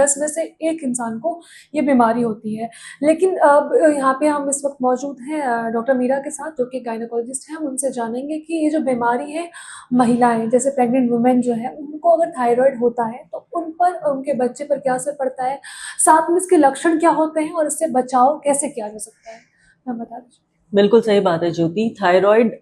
10 में से 1 इंसान को ये बीमारी होती है। लेकिन अब यहाँ पे हम इस वक़्त मौजूद हैं डॉक्टर मीरा के साथ, जो कि गायनेकोलॉजिस्ट हैं। हम उनसे जानेंगे कि ये जो बीमारी है, महिलाएँ जैसे प्रेग्नेंट वुमेन जो है, उनको अगर थायरॉइड होता है तो उन पर और उनके बच्चे पर क्या असर पड़ता है? साथ में इसके लक्षण क्या होते हैं और इससे बचाव कैसे किया जा सकता है? आप बता दीजिए। बिल्कुल सही बात है ज्योति। थायराइड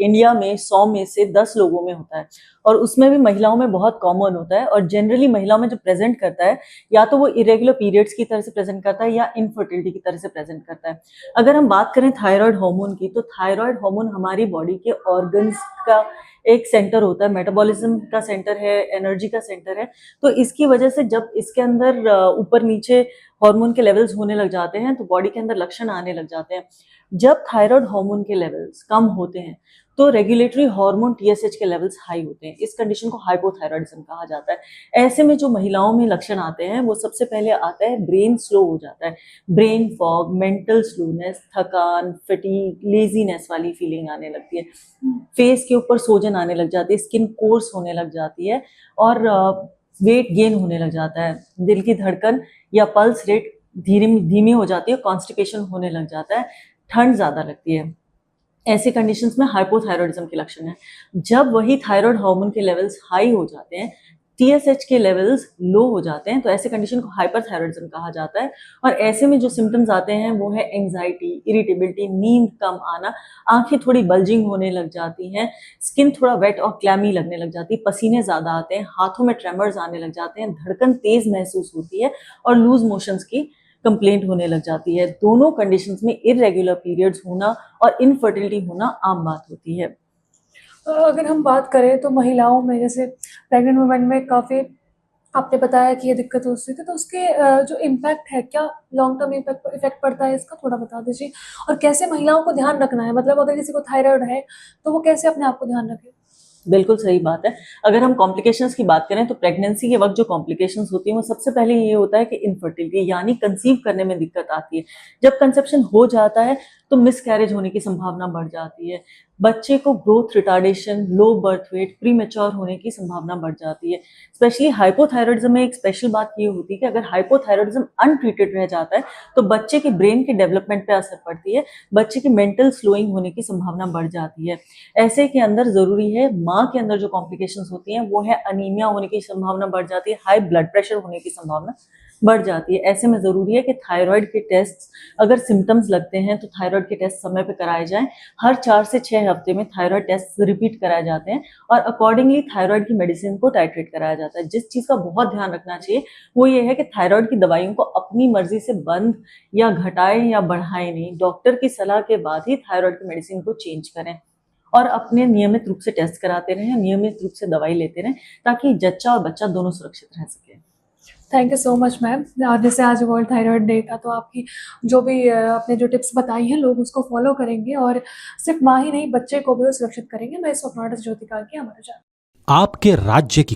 इंडिया में 100 में से 10 लोगों में होता है और उसमें भी महिलाओं में बहुत कॉमन होता है। और जनरली महिलाओं में जो प्रेजेंट करता है, या तो वो इरेगुलर पीरियड्स की तरह से प्रेजेंट करता है या इनफर्टिलिटी की तरह से प्रेजेंट करता है। अगर हम बात करें थायराइड हार्मोन की, तो थायराइड हार्मोन हमारी बॉडी के ऑर्गन्स का एक सेंटर होता है, मेटाबॉलिज्म का सेंटर है, एनर्जी का सेंटर है। तो इसकी वजह से जब इसके अंदर ऊपर नीचे हार्मोन के लेवल्स होने लग जाते हैं तो बॉडी के अंदर लक्षण आने लग जाते हैं। जब थायराइड हार्मोन के लेवल्स कम होते हैं तो रेगुलेटरी हार्मोन टीएसएच के लेवल्स हाई होते हैं। इस कंडीशन को हाइपोथायराइडिज्म कहा जाता है। ऐसे में जो महिलाओं में लक्षण आते हैं वो सबसे पहले आता है ब्रेन स्लो हो जाता है, ब्रेन फॉग, मेंटल स्लोनेस, थकान, फटीग, लेजीनेस वाली फीलिंग आने लगती है, फेस के ऊपर सोजन आने लग जाती है, स्किन कोर्स होने लग जाती है और वेट गेन होने लग जाता है, दिल की धड़कन या पल्स रेट धीमी हो जाती है, कॉन्स्टिपेशन होने लग जाता है, ठंड ज्यादा लगती है। ऐसी कंडीशंस में हाइपोथायरॉइडिज्म के लक्षण है। जब वही थायराइड हार्मोन के लेवल्स हाई हो जाते हैं, टीएसएच के लेवल्स लो हो जाते हैं, तो ऐसे कंडीशन को हाइपरथायरॉइडिज्म कहा जाता है। और ऐसे में जो सिम्टम्स आते हैं वो है एंजाइटी, इरिटेबिलिटी, नींद कम आना, आंखें थोड़ी बल्जिंग होने लग जाती हैं, स्किन थोड़ा वेट और क्लैमी लगने लग जाती है, पसीने ज्यादा आते हैं, हाथों में ट्रेमर्स आने लग जाते हैं, धड़कन तेज महसूस होती है और लूज मोशंस की कंप्लेंट होने लग जाती है। दोनों कंडीशंस में इरेगुलर पीरियड्स होना और इनफर्टिलिटी होना आम बात होती है। अगर हम बात करें तो महिलाओं में जैसे प्रेग्नेंट वुमेन में काफ़ी आपने बताया कि ये दिक्कत हो सकती है, तो उसके जो इम्पैक्ट है, क्या लॉन्ग टर्म इफेक्ट पड़ता है इसका, थोड़ा बता दीजिए? और कैसे महिलाओं को ध्यान रखना है, मतलब अगर किसी को थायराइड है तो वो कैसे अपने आप को ध्यान रखे? बिल्कुल सही बात है। अगर हम कॉम्प्लिकेशंस की बात करें तो प्रेगनेंसी के वक्त जो कॉम्प्लिकेशंस होती हैं वो सबसे पहले ये होता है कि इनफर्टिलिटी, यानी कंसीव करने में दिक्कत आती है। जब कंसेप्शन हो जाता है तो मिसकैरेज होने की संभावना बढ़ जाती है, बच्चे को growth retardation, low birth weight, pre mature होने की संभावना बढ़ जाती है। स्पेशली हाइपोथायरॉइडिज्म में एक स्पेशल बात ये होती है कि अगर हाइपोथायरॉइडिज्म अनट्रीटेड रह जाता है तो बच्चे के ब्रेन के डेवलपमेंट पे असर पड़ती है, बच्चे की मेंटल स्लोइंग होने की संभावना बढ़ जाती है। ऐसे के अंदर जरूरी है, माँ के अंदर जो कॉम्प्लिकेशंस होती हैं वो है अनीमिया होने की संभावना बढ़ जाती है, हाई ब्लड प्रेशर होने की संभावना बढ़ जाती है। ऐसे में जरूरी है कि थायराइड के टेस्ट, अगर सिम्टम्स लगते हैं तो थायराइड के टेस्ट समय पे कराए जाएं। हर 4 से 6 हफ्ते में थायराइड टेस्ट रिपीट कराए जाते हैं और अकॉर्डिंगली थायराइड की मेडिसिन को टाइट्रेट कराया जाता है। जिस चीज का बहुत ध्यान रखना चाहिए वो ये है कि थायराइड की दवाइयों को अपनी मर्जी से बंद या घटाएं या बढ़ाएं नहीं, डॉक्टर की सलाह के बाद ही थायराइड की मेडिसिन को चेंज करें और अपने नियमित रूप से टेस्ट कराते रहें, नियमित रूप से दवाई लेते रहें, ताकि जच्चा और बच्चा दोनों सुरक्षित रह सके। Thank you so much ma'am. और जैसे आज वर्ल्ड थायराइड डे था, तो आपकी जो भी आपने जो टिप्स बताई हैं, लोग उसको फॉलो करेंगे और सिर्फ माँ ही नहीं, बच्चे को भी वो सुरक्षित करेंगे। मैं इस वक्त नॉट ज्योतिका की हमारा आपके राज्य की